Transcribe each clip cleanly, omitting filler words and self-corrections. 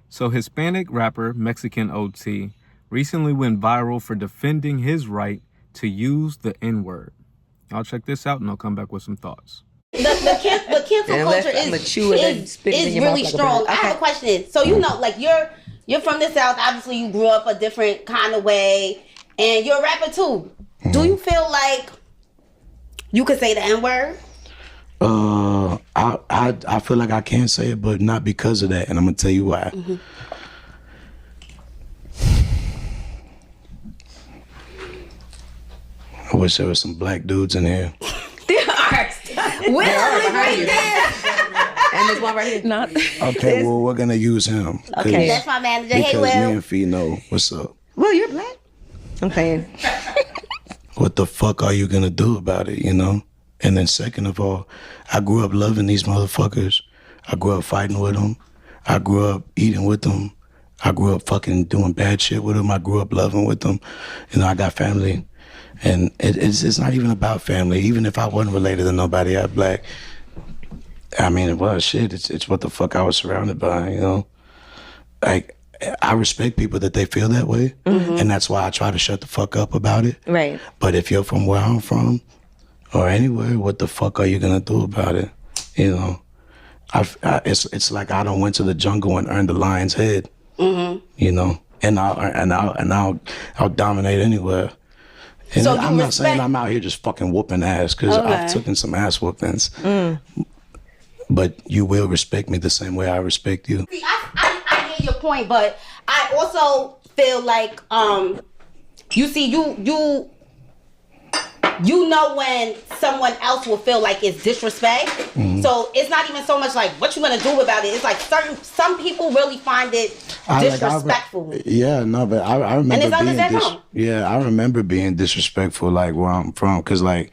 So Hispanic rapper Mexican OT recently went viral for defending his right to use the N-word. I'll check this out and I'll come back with some thoughts. The cancel culture is really strong. Okay. I have a question. So like you're from the South. Obviously, you grew up a different kind of way, and you're a rapper too. Mm-hmm. Do you feel like you could say the N-word? I feel like I can say it, but not because of that, and I'm gonna tell you why. Mm-hmm. I wish there was some black dudes in here. There are. Will right there. And there's one right here. Not. Okay, well, we're gonna use him. Okay, that's my manager. Hey, Will. Because me and Fee know what's up. Will, you're black. I'm saying. What the fuck are you gonna do about it, you know? And then second of all, I grew up loving these motherfuckers. I grew up fighting with them. I grew up eating with them. I grew up fucking doing bad shit with them. I grew up loving with them. You know, I got family. And it's not even about family. Even if I wasn't related to nobody out black, I mean, it was shit. It's what the fuck I was surrounded by, you know? Like, I respect people that they feel that way. Mm-hmm. And that's why I try to shut the fuck up about it. Right. But if you're from where I'm from, or anywhere, what the fuck are you gonna do about it? You know, it's like I done went to the jungle and earned the lion's head. Mm-hmm. You know, and I'll dominate anywhere. And so I'm not saying I'm out here just fucking whooping ass, because I've taken some ass whoopings. Mm. But you will respect me the same way I respect you. See, I hear your point, but I also feel like you know when someone else will feel like it's disrespect. Mm-hmm. So it's not even so much like what you gonna do about it. It's like some people really find it disrespectful. But I remember I remember being disrespectful, like where I'm from, because like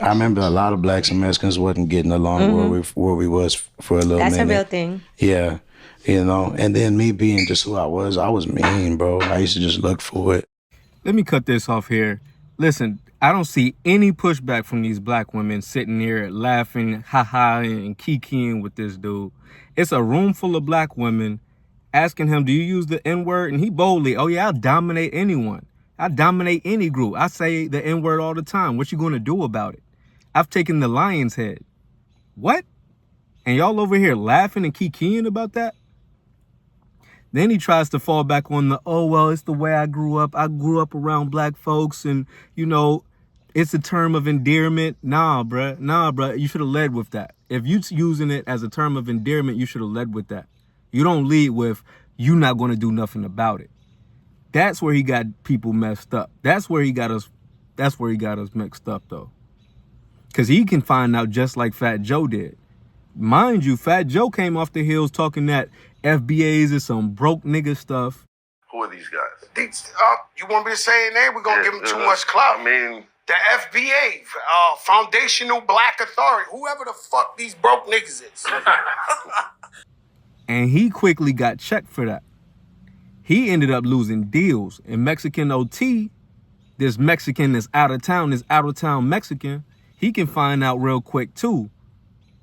I remember a lot of blacks and Mexicans wasn't getting along where we was for a little minute. That's a real thing. Yeah, you know, and then me being just who I was mean, bro. I used to just look for it. Let me cut this off here. Listen, I don't see any pushback from these black women sitting here laughing, ha-ha, and kikiing with this dude. It's a room full of black women asking him, do you use the N-word? And he boldly, oh yeah, I'll dominate anyone. I dominate any group. I say the N-word all the time. What you gonna do about it? I've taken the lion's head. What? And y'all over here laughing and kikiing about that? Then he tries to fall back on the, oh, well, it's the way I grew up. I grew up around black folks and, you know, it's a term of endearment. Nah, bruh. You should have led with that. If you using it as a term of endearment, you should have led with that. You don't lead with, you not going to do nothing about it. That's where he got people messed up. That's where he got us mixed up, though. Because he can find out just like Fat Joe did. Mind you, Fat Joe came off the hills talking that FBAs is some broke nigga stuff. Who are these guys? You want me to say a name? We're going to give them too much clout. I mean, the FBA, Foundational Black Authority, whoever the fuck these broke niggas is. And he quickly got checked for that. He ended up losing deals. And Mexican OT, this Mexican that's out of town, this out-of-town Mexican, he can find out real quick too.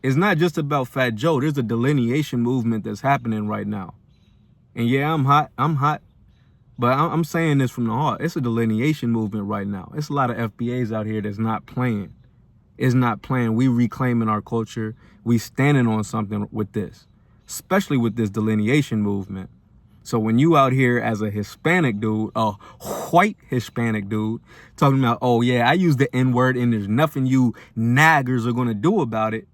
It's not just about Fat Joe. There's a delineation movement that's happening right now. And yeah, I'm hot. But I'm saying this from the heart. It's a delineation movement right now. It's a lot of FBAs out here that's not playing. It's not playing. We reclaiming our culture. We standing on something with this, especially with this delineation movement. So when you out here as a Hispanic dude, a white Hispanic dude, talking about, oh yeah, I use the N-word and there's nothing you naggers are going to do about it.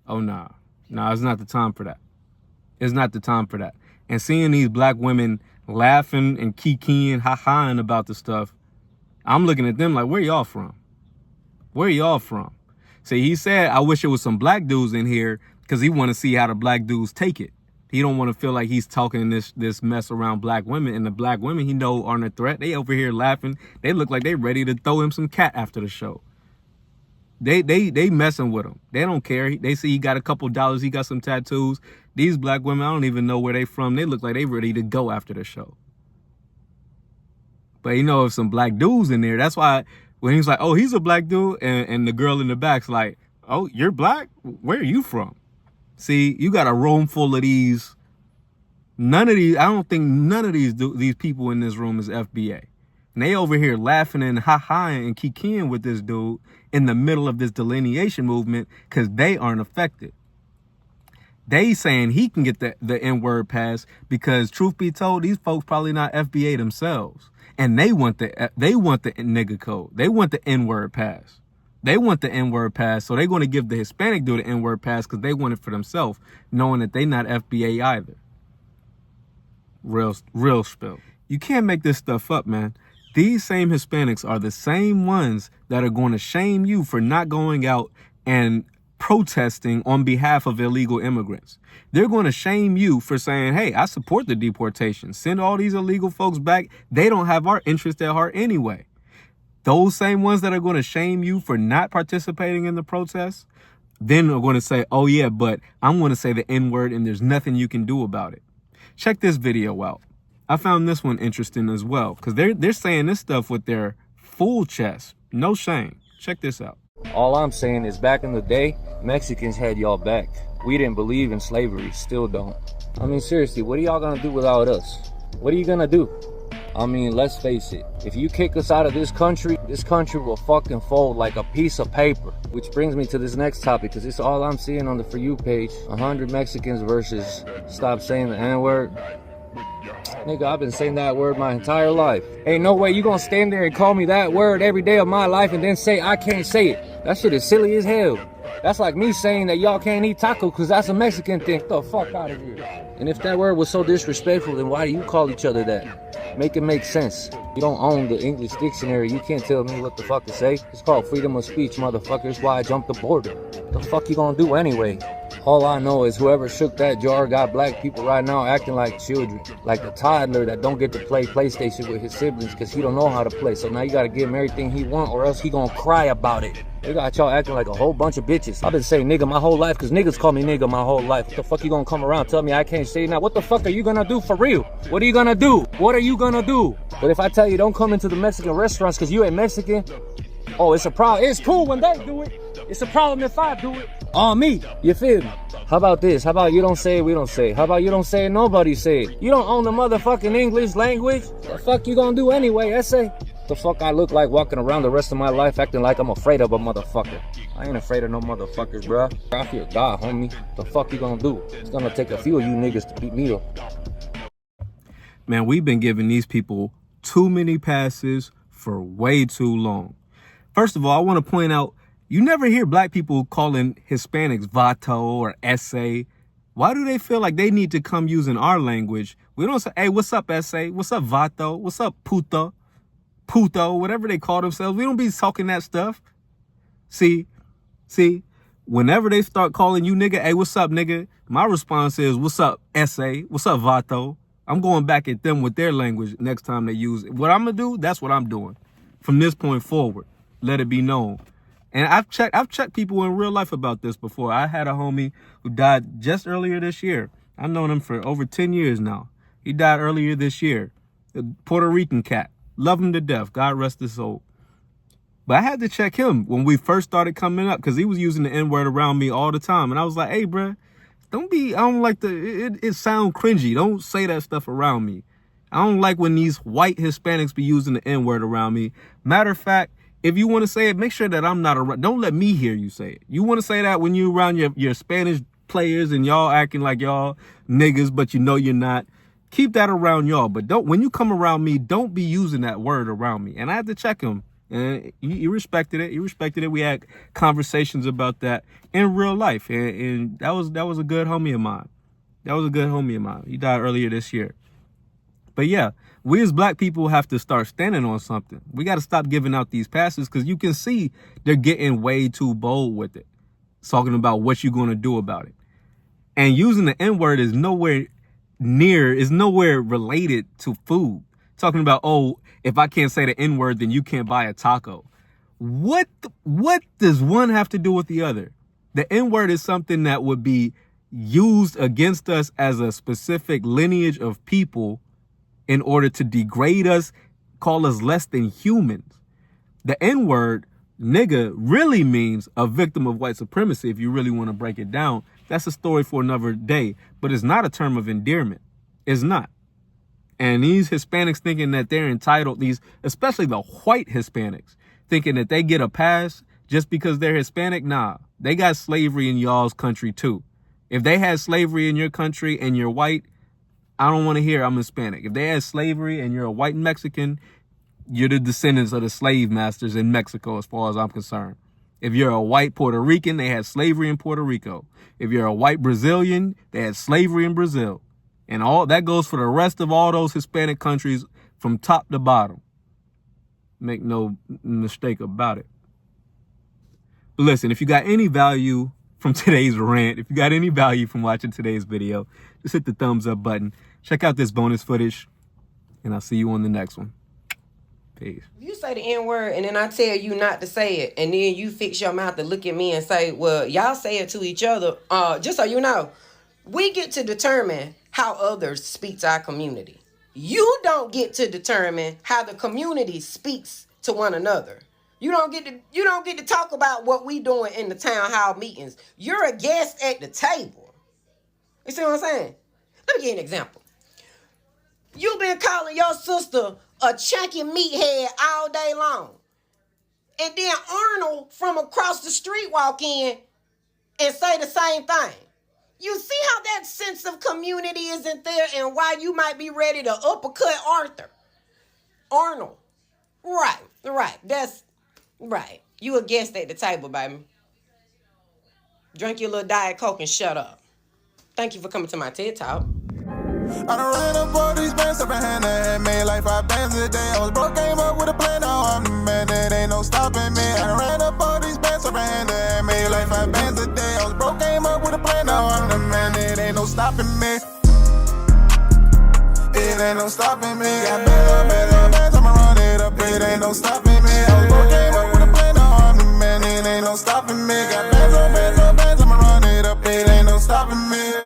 Oh, nah, it's not the time for that. It's not the time for that. And seeing these black women laughing and kikiing, ha-haing about the stuff, I'm looking at them like, where y'all from? Where y'all from? See, he said, I wish there was some black dudes in here because he want to see how the black dudes take it. He don't want to feel like he's talking this mess around black women. And the black women he know aren't a threat. They over here laughing. They look like they ready to throw him some cat after the show. They messing with him. They don't care. They see he got a couple dollars. He got some tattoos. These black women, I don't even know where they from. They look like they ready to go after the show. But you know, if some black dudes in there, that's why when he's like, oh, he's a black dude. And the girl in the back's like, oh, you're black? Where are you from? See, you got a room full of these I don't think none of these people in this room is FBA. And they over here laughing and ha-haing and kikiing with this dude in the middle of this delineation movement because they aren't affected. They saying he can get the N-word pass because, truth be told, these folks probably not FBA themselves. And they want the nigga code. They want the N-word pass. They want the N-word pass, so they're going to give the Hispanic dude the N-word pass because they want it for themselves, knowing that they not FBA either. Real spill. You can't make this stuff up, man. These same Hispanics are the same ones that are going to shame you for not going out and protesting on behalf of illegal immigrants. They're going to shame you for saying, hey, I support the deportation. Send all these illegal folks back. They don't have our interest at heart anyway. Those same ones that are going to shame you for not participating in the protests, then are going to say, oh yeah, but I'm going to say the N-word and there's nothing you can do about it. Check this video out. I found this one interesting as well because they're saying this stuff with their full chest. No shame. Check this out. All I'm saying is back in the day, Mexicans had y'all back. We didn't believe in slavery, still don't. I mean, seriously, what are y'all gonna do without us? What are you gonna do? I mean, let's face it. If you kick us out of this country will fucking fold like a piece of paper. Which brings me to this next topic, because it's all I'm seeing on the For You page. 100 Mexicans versus stop saying the N-word. Nigga, I've been saying that word my entire life. Ain't no way you gonna stand there and call me that word every day of my life and then say I can't say it. That shit is silly as hell. That's like me saying that y'all can't eat taco because that's a Mexican thing. Get the fuck out of here. And if that word was so disrespectful, then why do you call each other that? Make it make sense. You don't own the English dictionary. You can't tell me what the fuck to say. It's called freedom of speech, motherfuckers. Why I jumped the border. The fuck you gonna do anyway? All I know is whoever shook that jar got black people right now acting like children. Like the toddler that don't get to play PlayStation with his siblings because he don't know how to play. So now you gotta give him everything he want or else he gonna cry about it. They got y'all acting like a whole bunch of bitches. I've been saying nigga my whole life because niggas call me nigga my whole life. What the fuck you gonna come around tell me I can't say now? What the fuck are you gonna do for real? What are you gonna do? What are you gonna do? But if I tell you don't come into the Mexican restaurants because you ain't Mexican, oh, it's a problem. It's cool when they do it. It's a problem if I do it. On me. You feel me? How about this? How about you don't say it, we don't say it? How about you don't say it, nobody say it? You don't own the motherfucking English language? The fuck you gonna do anyway, essay? The fuck I look like walking around the rest of my life acting like I'm afraid of a motherfucker? I ain't afraid of no motherfuckers, bruh. I fear God, homie. The fuck you gonna do? It's gonna take a few of you niggas to beat me up. Man, we've been giving these people too many passes for way too long. First of all, I want to point out, you never hear black people calling Hispanics vato or ese. Why do they feel like they need to come using our language? We don't say, hey, what's up, ese? What's up, vato? What's up, puto? Puto, whatever they call themselves. We don't be talking that stuff. See, whenever they start calling you nigga, hey, what's up, nigga? My response is, what's up, ese? What's up, vato? I'm going back at them with their language next time they use it. What I'm going to do, that's what I'm doing. From this point forward, let it be known. And I've checked people in real life about this before. I had a homie who died just earlier this year. I've known him for over 10 years now. He died earlier this year. A Puerto Rican cat. Love him to death. God rest his soul. But I had to check him when we first started coming up because he was using the N-word around me all the time. And I was like, hey, bruh, I don't like it sound cringy. Don't say that stuff around me. I don't like when these white Hispanics be using the N-word around me. Matter of fact, if you want to say it, make sure that I'm not around. Don't let me hear you say it. You want to say that when you around your Spanish players and y'all acting like y'all niggas, but you know you're not. Keep that around y'all. But when you come around me, don't be using that word around me. And I had to check him. And he respected it. He respected it. We had conversations about that in real life. And that was a good homie of mine. He died earlier this year. But yeah, we as black people have to start standing on something. We got to stop giving out these passes because you can see they're getting way too bold with it. Talking about what you're going to do about it. And using the N-word is nowhere related to food. Talking about, oh, if I can't say the N-word, then you can't buy a taco. What does one have to do with the other? The N-word is something that would be used against us as a specific lineage of people in order to degrade us, call us less than humans. The N-word, nigga, really means a victim of white supremacy if you really want to break it down. That's a story for another day, but it's not a term of endearment. It's not. And these Hispanics thinking that they're entitled, especially the white Hispanics, thinking that they get a pass just because they're Hispanic. Nah, they got slavery in y'all's country too. If they had slavery in your country and you're white, I don't want to hear I'm Hispanic. If they had slavery and you're a white Mexican, you're the descendants of the slave masters in Mexico as far as I'm concerned. If you're a white Puerto Rican, they had slavery in Puerto Rico. If you're a white Brazilian, they had slavery in Brazil. And all that goes for the rest of all those Hispanic countries from top to bottom. Make no mistake about it. But listen, if you got any value from today's rant, if you got any value from watching today's video, just hit the thumbs up button. Check out this bonus footage, and I'll see you on the next one. Peace. If you say the N-word and then I tell you not to say it, and then you fix your mouth to look at me and say, well, y'all say it to each other, just so you know, we get to determine how others speak to our community. You don't get to determine how the community speaks to one another. You don't get to talk about what we doing in the town hall meetings. You're a guest at the table. You see what I'm saying? Let me give you an example. You've been calling your sister a chunky meathead all day long. And then Arnold from across the street walk in and say the same thing. You see how that sense of community isn't there and why you might be ready to uppercut Arnold. Right. That's right. You a guest at the table, baby. Drink your little Diet Coke and shut up. Thank you for coming to my TED Talk. I done ran up all these bands up in hand and made like 5 bands a day. I was broke, came up with a plan, now I'm the man, there ain't no stopping me. I done ran up all these bands up in hand and made like 5 bands a day. I was broke, came up with a plan, now I'm the man, there ain't no stopping me. It ain't no stopping me. Got bands, I'ma run it up, it ain't no stopping me. I was broke, came up with a plan, now I'm the man, it ain't no stopping me. Got bands, I'ma run it up, it ain't no stopping me.